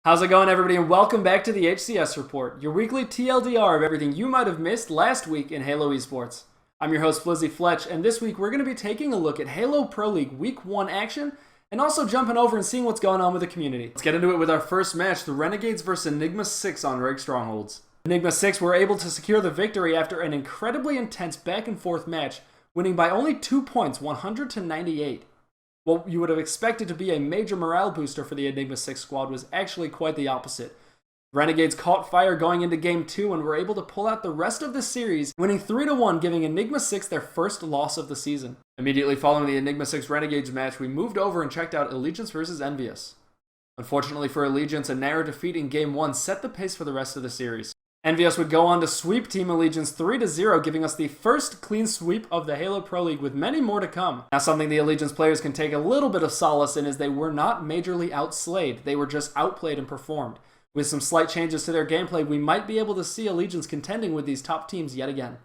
How's it going, everybody, and welcome back to the HCS Report, your weekly TLDR of everything you might have missed last week in Halo eSports. I'm your host, Flizzy Fletch, and this week we're going to be taking a look at Halo Pro League Week 1 action, and also jumping over and seeing what's going on with the community. Let's get into it with our first match, the Renegades vs Enigma 6 on Reg Strongholds. Enigma 6 were able to secure the victory after an incredibly intense back-and-forth match, winning by only 2 points, 100-98. What you would have expected to be a major morale booster for the Enigma 6 squad was actually quite the opposite. Renegades caught fire going into Game 2 and were able to pull out the rest of the series, winning 3-1, giving Enigma 6 their first loss of the season. Immediately following the Enigma 6 Renegades match, we moved over and checked out Allegiance vs Envious. Unfortunately for Allegiance, a narrow defeat in Game 1 set the pace for the rest of the series. Envious would go on to sweep Team Allegiance 3-0, giving us the first clean sweep of the Halo Pro League, with many more to come. Now, something the Allegiance players can take a little bit of solace in is they were not majorly outslayed, they were just outplayed and performed. With some slight changes to their gameplay, we might be able to see Allegiance contending with these top teams yet again.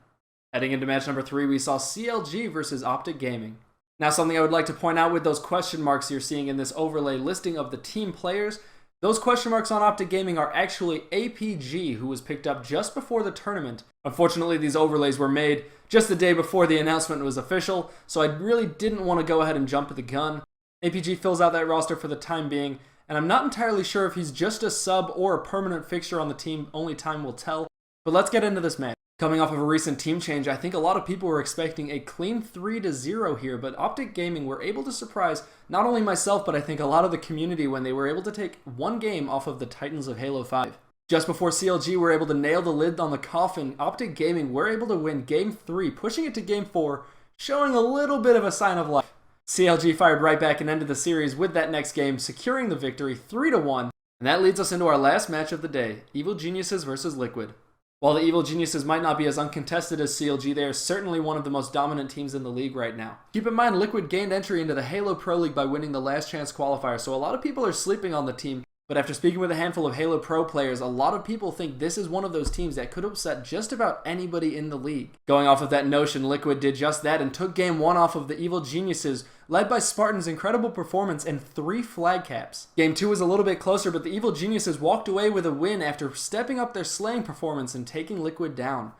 Heading into match number 3, we saw CLG versus Optic Gaming. Now, something I would like to point out with those question marks you're seeing in this overlay listing of the team players, those question marks on Optic Gaming are actually APG, who was picked up just before the tournament. Unfortunately, these overlays were made just the day before the announcement was official, so I really didn't want to go ahead and jump the gun. APG fills out that roster for the time being, and I'm not entirely sure if he's just a sub or a permanent fixture on the team, only time will tell. But let's get into this match. Coming off of a recent team change, I think a lot of people were expecting a clean 3-0 here, but Optic Gaming were able to surprise not only myself, but I think a lot of the community when they were able to take one game off of the Titans of Halo 5. Just before CLG were able to nail the lid on the coffin, Optic Gaming were able to win Game 3, pushing it to Game 4, showing a little bit of a sign of life. CLG fired right back and ended the series with that next game, securing the victory 3-1, and that leads us into our last match of the day, Evil Geniuses vs Liquid. While the Evil Geniuses might not be as uncontested as CLG, they are certainly one of the most dominant teams in the league right now. Keep in mind, Liquid gained entry into the Halo Pro League by winning the Last Chance qualifier, so a lot of people are sleeping on the team, but after speaking with a handful of Halo Pro players, a lot of people think this is one of those teams that could upset just about anybody in the league. Going off of that notion, Liquid did just that and took Game 1 off of the Evil Geniuses, led by Spartan's incredible performance and 3 flag caps. Game 2 was a little bit closer, but the Evil Geniuses walked away with a win after stepping up their slaying performance and taking Liquid down.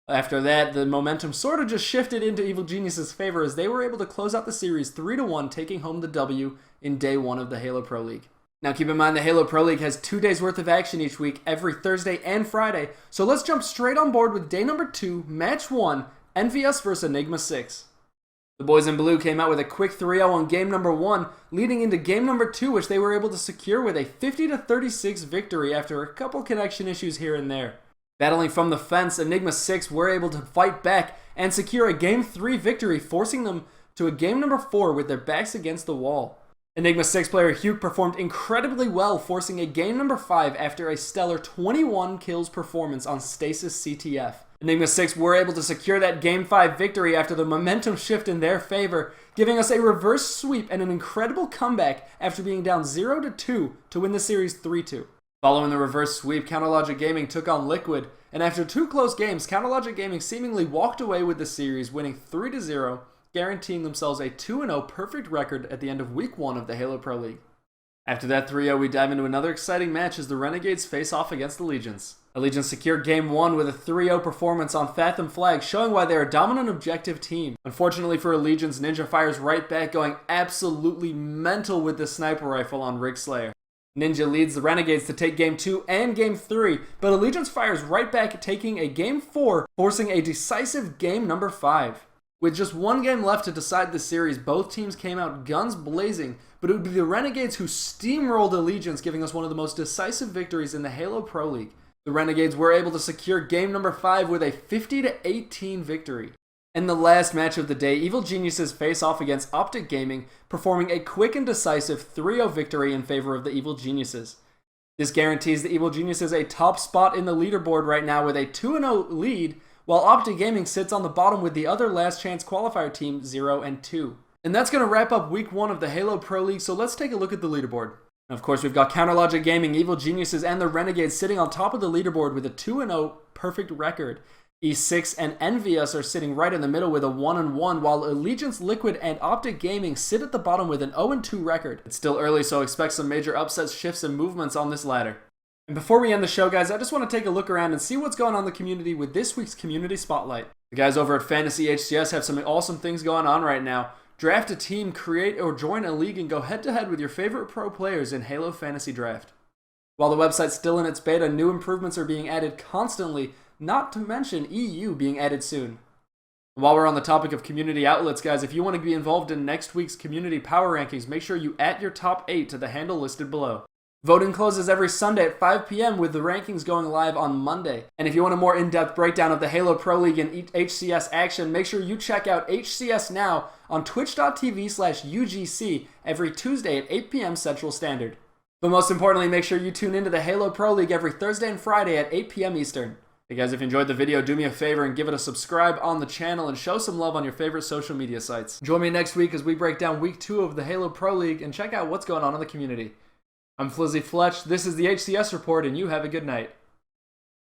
After that, the momentum sort of just shifted into Evil Geniuses' favor as they were able to close out the series 3-1, taking home the W in Day 1 of the Halo Pro League. Now keep in mind the Halo Pro League has 2 days worth of action each week, every Thursday and Friday, so let's jump straight on board with Day number 2, Match 1, Envious vs Enigma 6. The boys in blue came out with a quick 3-0 on game number 1, leading into game number 2, which they were able to secure with a 50-36 victory after a couple connection issues here and there. Battling from the fence, Enigma 6 were able to fight back and secure a game 3 victory, forcing them to a game number 4 with their backs against the wall. Enigma 6 player Hugh performed incredibly well, forcing a game number 5 after a stellar 21 kills performance on Stasis CTF. Enigma 6 were able to secure that Game 5 victory after the momentum shift in their favor, giving us a reverse sweep and an incredible comeback after being down 0-2 to win the series 3-2. Following the reverse sweep, Counterlogic Gaming took on Liquid, and after 2 close games, Counterlogic Gaming seemingly walked away with the series, winning 3-0, guaranteeing themselves a 2-0 perfect record at the end of Week 1 of the Halo Pro League. After that 3-0, we dive into another exciting match as the Renegades face off against Allegiance. Allegiance secured Game 1 with a 3-0 performance on Fathom Flag, showing why they're a dominant objective team. Unfortunately for Allegiance, Ninja fires right back, going absolutely mental with the sniper rifle on Rig Slayer. Ninja leads the Renegades to take Game 2 and Game 3, but Allegiance fires right back, taking a Game 4, forcing a decisive Game number 5. With just 1 game left to decide the series, both teams came out guns blazing, but it would be the Renegades who steamrolled Allegiance, giving us one of the most decisive victories in the Halo Pro League. The Renegades were able to secure game number 5 with a 50-18 victory. In the last match of the day, Evil Geniuses face off against Optic Gaming, performing a quick and decisive 3-0 victory in favor of the Evil Geniuses. This guarantees the Evil Geniuses a top spot in the leaderboard right now with a 2-0 lead, while Optic Gaming sits on the bottom with the other Last Chance qualifier team 0-2. And that's going to wrap up Week 1 of the Halo Pro League, so let's take a look at the leaderboard. And of course, we've got Counterlogic Gaming, Evil Geniuses, and the Renegades sitting on top of the leaderboard with a 2-0 perfect record. E6 and Envious are sitting right in the middle with a 1-1, while Allegiance, Liquid, and Optic Gaming sit at the bottom with an 0-2 record. It's still early, so expect some major upsets, shifts, and movements on this ladder. And before we end the show, guys, I just want to take a look around and see what's going on in the community with this week's Community Spotlight. The guys over at Fantasy HCS have some awesome things going on right now. Draft a team, create or join a league, and go head-to-head with your favorite pro players in Halo Fantasy Draft. While the website's still in its beta, new improvements are being added constantly, not to mention EU being added soon. While we're on the topic of community outlets, guys, if you want to be involved in next week's community power rankings, make sure you add your top 8 to the handle listed below. Voting closes every Sunday at 5 p.m. with the rankings going live on Monday. And if you want a more in-depth breakdown of the Halo Pro League and HCS action, make sure you check out HCS Now on twitch.tv/UGC every Tuesday at 8 p.m. Central Standard. But most importantly, make sure you tune into the Halo Pro League every Thursday and Friday at 8 p.m. Eastern. Hey guys, if you enjoyed the video, do me a favor and give it a subscribe on the channel and show some love on your favorite social media sites. Join me next week as we break down Week 2 of the Halo Pro League and check out what's going on in the community. I'm Flizzy Fletch, this is the HCS Report, and you have a good night.